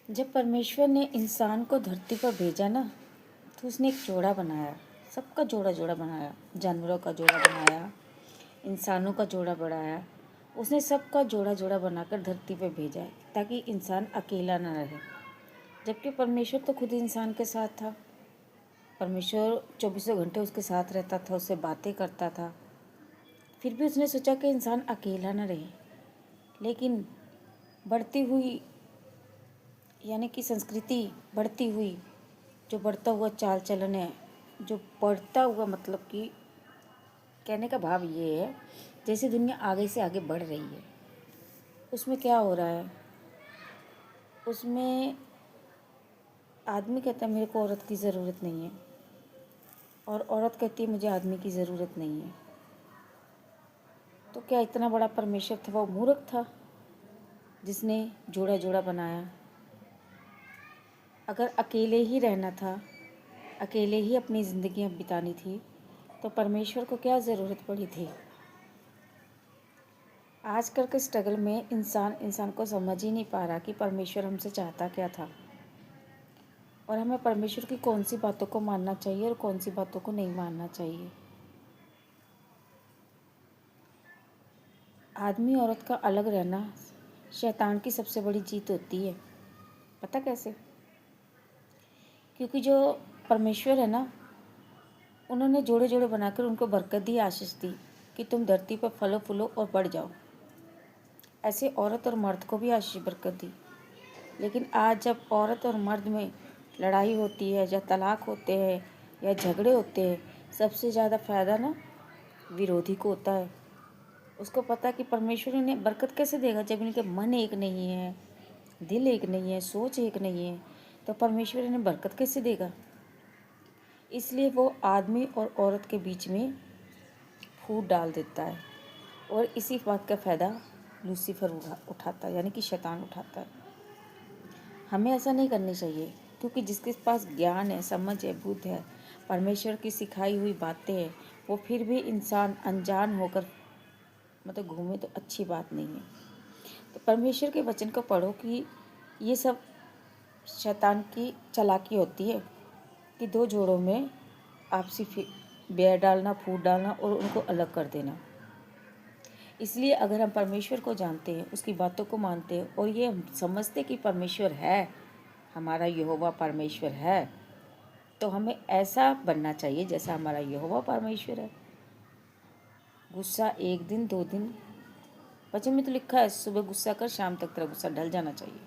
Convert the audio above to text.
जब परमेश्वर ने इंसान को धरती पर भेजा ना, तो उसने एक जोड़ा बनाया। सबका जोड़ा जोड़ा बनाया। जानवरों का जोड़ा बनाया, इंसानों का जोड़ा बनाया। उसने सबका जोड़ा जोड़ा बनाकर धरती पर भेजा है ताकि इंसान अकेला ना रहे। जबकि परमेश्वर तो खुद इंसान के साथ था। परमेश्वर 24 घंटे उसके साथ रहता था, उससे बातें करता था। फिर भी उसने सोचा कि इंसान अकेला ना रहे। लेकिन बढ़ती हुई यानी कि संस्कृति बढ़ती हुई, जो बढ़ता हुआ चाल चलन है, जो बढ़ता हुआ मतलब कि कहने का भाव ये है, जैसे दुनिया आगे से आगे बढ़ रही है, उसमें क्या हो रहा है, उसमें आदमी कहता है मेरे को औरत की ज़रूरत नहीं है, और औरत कहती है मुझे आदमी की ज़रूरत नहीं है। तो क्या इतना बड़ा परमेश्वर था वो मूर्ख था जिसने जोड़ा जोड़ा बनाया? अगर अकेले ही रहना था, अकेले ही अपनी ज़िंदगी बितानी थी, तो परमेश्वर को क्या ज़रूरत पड़ी थी? आजकल के स्ट्रगल में इंसान को समझ ही नहीं पा रहा कि परमेश्वर हमसे चाहता क्या था, और हमें परमेश्वर की कौन सी बातों को मानना चाहिए और कौन सी बातों को नहीं मानना चाहिए। आदमी औरत का अलग रहना शैतान की सबसे बड़ी जीत होती है। पता कैसे? क्योंकि जो परमेश्वर है ना, उन्होंने जोड़े जोड़े बनाकर उनको बरकत दी, आशीष दी कि तुम धरती पर फलो फूलो और बढ़ जाओ। ऐसे औरत और मर्द को भी आशीष बरकत दी। लेकिन आज जब औरत और मर्द में लड़ाई होती है, या तलाक होते हैं, या झगड़े होते हैं, सबसे ज़्यादा फ़ायदा ना विरोधी को होता है। उसको पता कि परमेश्वर इन्हें बरकत कैसे देगा जब इनके मन एक नहीं है, दिल एक नहीं है, सोच एक नहीं है, तो परमेश्वर इन्हें बरकत कैसे देगा? इसलिए वो आदमी और औरत के बीच में फूट डाल देता है, और इसी बात का फ़ायदा लूसीफर उठाता है, यानी कि शैतान उठाता है। हमें ऐसा नहीं करनी चाहिए, क्योंकि जिसके पास ज्ञान है, समझ है, बुद्ध है, परमेश्वर की सिखाई हुई बातें हैं, वो फिर भी इंसान अनजान होकर मतलब घूमे तो अच्छी बात नहीं है। तो परमेश्वर के वचन को पढ़ो कि ये सब शैतान की चालाकी होती है कि दो जोड़ों में आपसी बैर डालना, फूट डालना और उनको अलग कर देना। इसलिए अगर हम परमेश्वर को जानते हैं, उसकी बातों को मानते हैं, और ये हम समझते कि परमेश्वर है, हमारा यहोवा परमेश्वर है, तो हमें ऐसा बनना चाहिए जैसा हमारा यहोवा परमेश्वर है। गुस्सा 1 दिन 2 दिन, वचन में तो लिखा है सुबह गुस्सा कर, शाम तक तेरा गुस्सा ढल जाना चाहिए।